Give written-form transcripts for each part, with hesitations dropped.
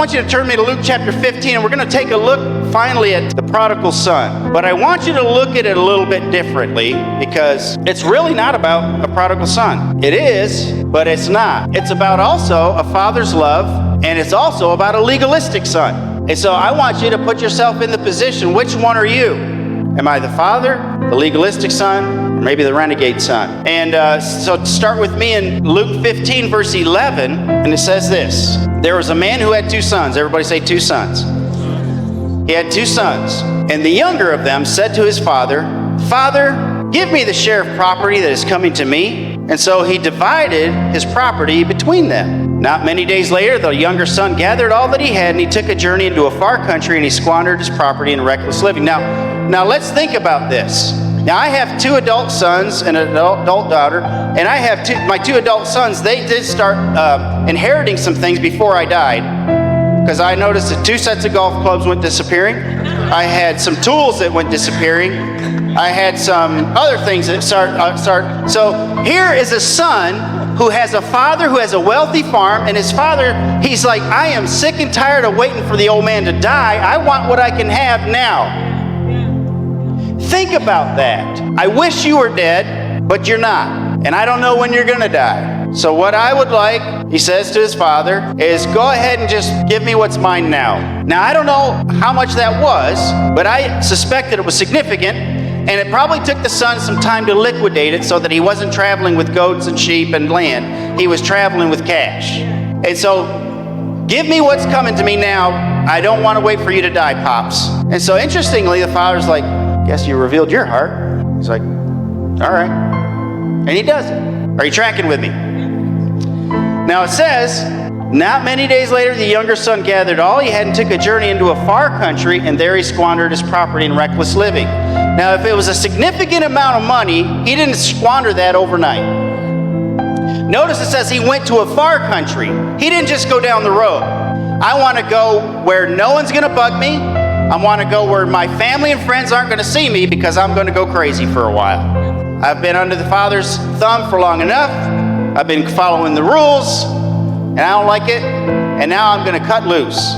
want you to turn me to Luke chapter 15, and we're going to take a look finally at the prodigal son. But I want you to look at it a little bit differently, because it's really not about a prodigal son. It is, but it's not. It's about also a father's love, and it's also about a legalistic son. And so I want you to put yourself in the position, which one are you? Am I the father, the legalistic son, or maybe the renegade son? And so start with me in Luke 15, verse 11, and it says this. There was a man who had two sons. Everybody say two sons. He had two sons. And the younger of them said to his father, Father, give me the share of property that is coming to me. And so he divided his property between them. Not many days later, the younger son gathered all that he had, and he took a journey into a far country, and he squandered his property in reckless living. Now let's think about this. Now, I have two adult sons and an adult daughter, and I have my two adult sons. They did start inheriting some things before I died, because I noticed that two sets of golf clubs went disappearing. I had some tools that went disappearing. I had some other things that start. So here is a son who has a father who has a wealthy farm, and his father, he's like, I am sick and tired of waiting for the old man to die. I want what I can have now. Think about that. I wish you were dead, but you're not. And I don't know when you're going to die. So what I would like, he says to his father, is go ahead and just give me what's mine now. Now, I don't know how much that was, but I suspect that it was significant. And it probably took the son some time to liquidate it so that he wasn't traveling with goats and sheep and land. He was traveling with cash. And so, give me what's coming to me now. I don't want to wait for you to die, Pops. And so, interestingly, the father's like, guess you revealed your heart. He's like, all right. And he does it. Are you tracking with me? Now it says, not many days later, the younger son gathered all he had and took a journey into a far country, and there he squandered his property in reckless living. Now, if it was a significant amount of money, he didn't squander that overnight. Notice it says he went to a far country. He didn't just go down the road. I want to go where no one's going to bug me. I want to go where my family and friends aren't going to see me, because I'm going to go crazy for a while. I've been under the Father's thumb for long enough. I've been following the rules, and I don't like it, and now I'm going to cut loose.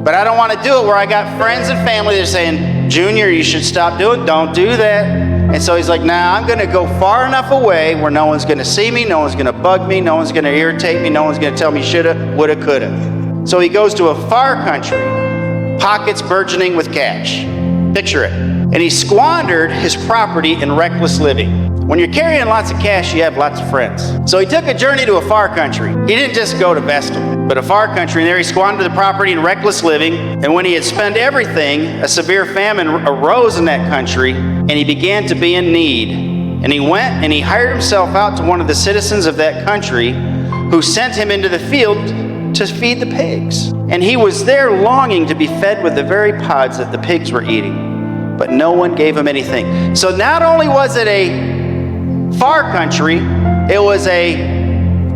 But I don't want to do it where I got friends and family that are saying, Junior, you should stop doing it. Don't do that. And so he's like, nah, I'm going to go far enough away where no one's going to see me, no one's going to bug me, no one's going to irritate me, no one's going to tell me shoulda, woulda, coulda. So he goes to a far country, pockets burgeoning with cash. Picture it. And he squandered his property in reckless living. When you're carrying lots of cash, you have lots of friends. So he took a journey to a far country. He didn't just go to Vestal, but a far country. And there he squandered the property in reckless living. And when he had spent everything, a severe famine arose in that country, and he began to be in need. And he went and he hired himself out to one of the citizens of that country, who sent him into the field to feed the pigs. And he was there longing to be fed with the very pods that the pigs were eating, but no one gave him anything. So not only was it a far country, it was a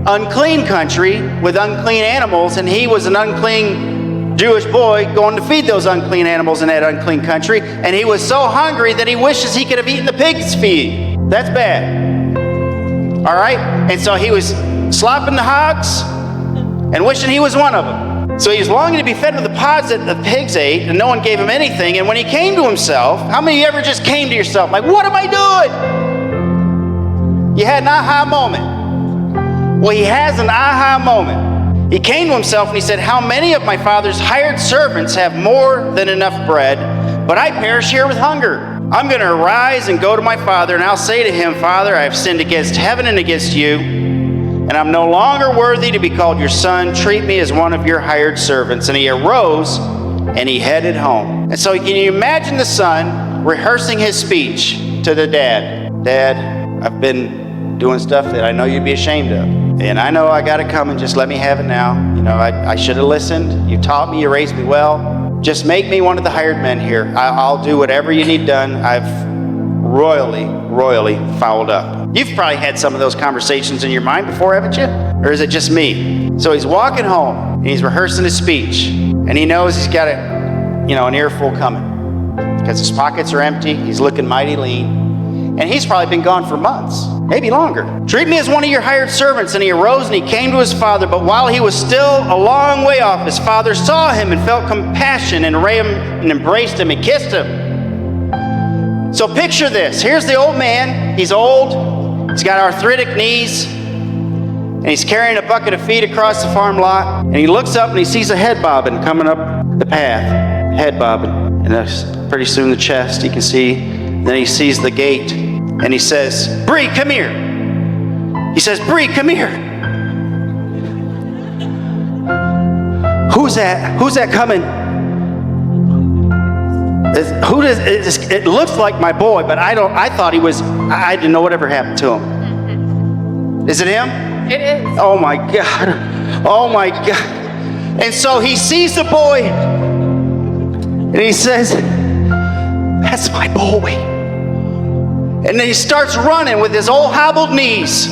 unclean country with unclean animals, and he was an unclean Jewish boy going to feed those unclean animals in that unclean country, and he was so hungry that he wishes he could have eaten the pig's feed. That's bad. All right? And so he was slopping the hogs and wishing he was one of them. So he was longing to be fed with the pods that the pigs ate, and no one gave him anything. And when he came to himself, how many of you ever just came to yourself like, what am I doing? You had an aha moment. Well, he has an aha moment. He came to himself and he said, how many of my father's hired servants have more than enough bread, but I perish here with hunger? I'm going to arise and go to my father, and I'll say to him, Father, I have sinned against heaven and against you, and I'm no longer worthy to be called your son. Treat me as one of your hired servants. And he arose and he headed home. And so can you imagine the son rehearsing his speech to the dad? Dad, I've been doing stuff that I know you'd be ashamed of. And I know I got to come and just let me have it now. You know, I should have listened. You taught me, you raised me well. Just make me one of the hired men here. I'll do whatever you need done. I've royally fouled up. You've probably had some of those conversations in your mind before, haven't you? Or is it just me? So he's walking home and he's rehearsing his speech, and he knows he's got an earful coming because his pockets are empty. He's looking mighty lean, And he's probably been gone for months, maybe longer. Treat me as one of your hired servants. And he arose and he came to his father. But while he was still a long way off, his father saw him and felt compassion and ran and embraced him and kissed him. So picture this. Here's the old man. He's old. He's got arthritic knees. And he's carrying a bucket of feed across the farm lot. And he looks up and he sees a head bobbing coming up the path. Head bobbing. And that's pretty soon the chest, he can see. And then he sees the gate. And he says, Bree, come here. He says, Bree, come here. Who's that? Who's that coming? It looks like my boy, but I thought he was, I didn't know whatever happened to him. Is it him? It is. Oh my God. Oh my God. And so he sees the boy and he says, that's my boy. And then he starts running with his old hobbled knees,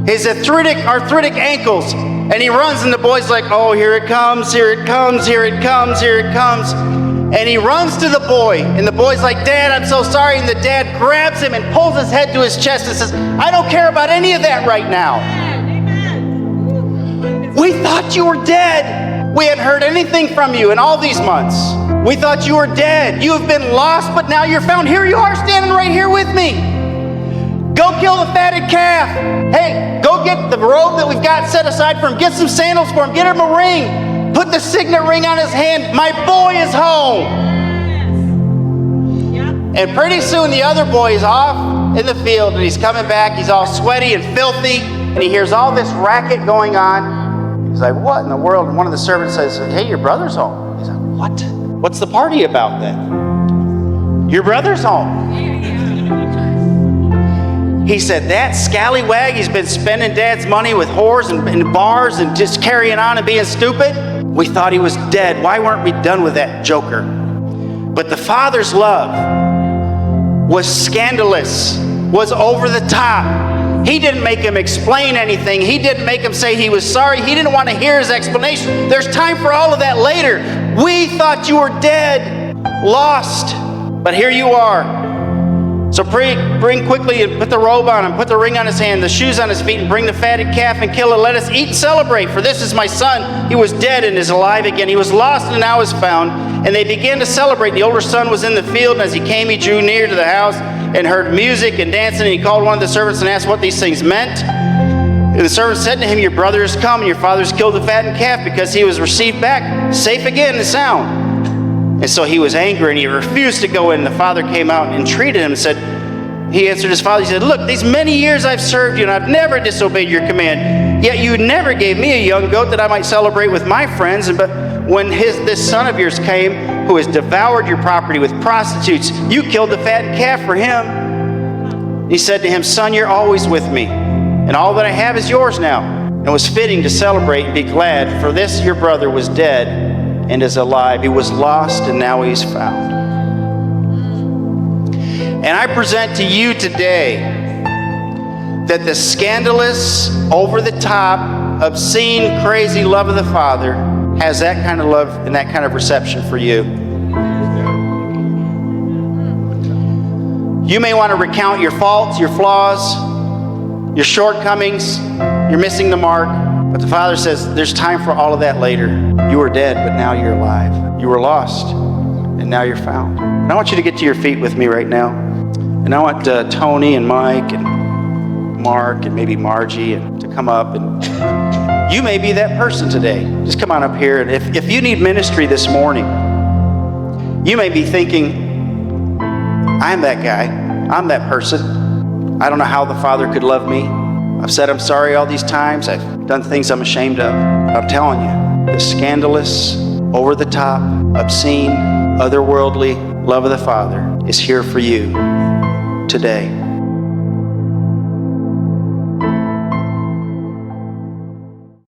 his arthritic ankles. And he runs and the boy's like, oh, here it comes, here it comes, here it comes, here it comes. And he runs to the boy. And the boy's like, Dad, I'm so sorry. And the dad grabs him and pulls his head to his chest and says, I don't care about any of that right now. Amen. We thought you were dead. We hadn't heard anything from you in all these months. We thought you were dead. You have been lost, but now you're found. Here you are standing right here with me. Go kill the fatted calf. Hey, go get the robe that we've got set aside for him. Get some sandals for him. Get him a ring. Put the signet ring on his hand. My boy is home. Yes. Yep. And pretty soon the other boy is off in the field and he's coming back. He's all sweaty and filthy. And he hears all this racket going on. He's like, what in the world? And one of the servants says, hey, your brother's home. He's like, what? What's the party about then? Your brother's home. He said, that scallywag, he's been spending Dad's money with whores and bars and just carrying on and being stupid. We thought he was dead. Why weren't we done with that joker? But the Father's love was scandalous, was over the top. He didn't make him explain anything. He didn't make him say he was sorry. He didn't want to hear his explanation. There's time for all of that later. We thought you were dead, lost, but here you are. So bring quickly and put the robe on him, put the ring on his hand, the shoes on his feet, and bring the fatted calf and kill it. Let us eat and celebrate, for this is my son. He was dead and is alive again. He was lost and now is found. And they began to celebrate. The older son was in the field, and as he came, he drew near to the house and heard music and dancing. And he called one of the servants and asked what these things meant. And the servant said to him, your brother has come, and your father's killed the fattened calf, because he was received back safe again and sound. And so he was angry and he refused to go in. The father came out and entreated him and said, he answered his father, he said, look, these many years I've served you and I've never disobeyed your command. Yet you never gave me a young goat that I might celebrate with my friends. But when this son of yours came, who has devoured your property with prostitutes, you killed the fattened calf for him. He said to him, son, you're always with me, and all that I have is yours now. And it was fitting to celebrate and be glad, for this your brother was dead and is alive. He was lost and now he's found. And I present to you today that the scandalous, over-the-top, obscene, crazy love of the Father has that kind of love and that kind of reception for you. You may want to recount your faults, your flaws, your shortcomings, you're missing the mark, but the Father says there's time for all of that later. You were dead, but now you're alive. You were lost, and now you're found. And I want you to get to your feet with me right now. And I want Tony and Mike and Mark and maybe Margie to come up. And you may be that person today. Just come on up here. And if you need ministry this morning, you may be thinking, I'm that guy. I'm that person. I don't know how the Father could love me. I've said I'm sorry all these times. I've done things I'm ashamed of. I'm telling you, the scandalous, over-the-top, obscene, otherworldly love of the Father is here for you today.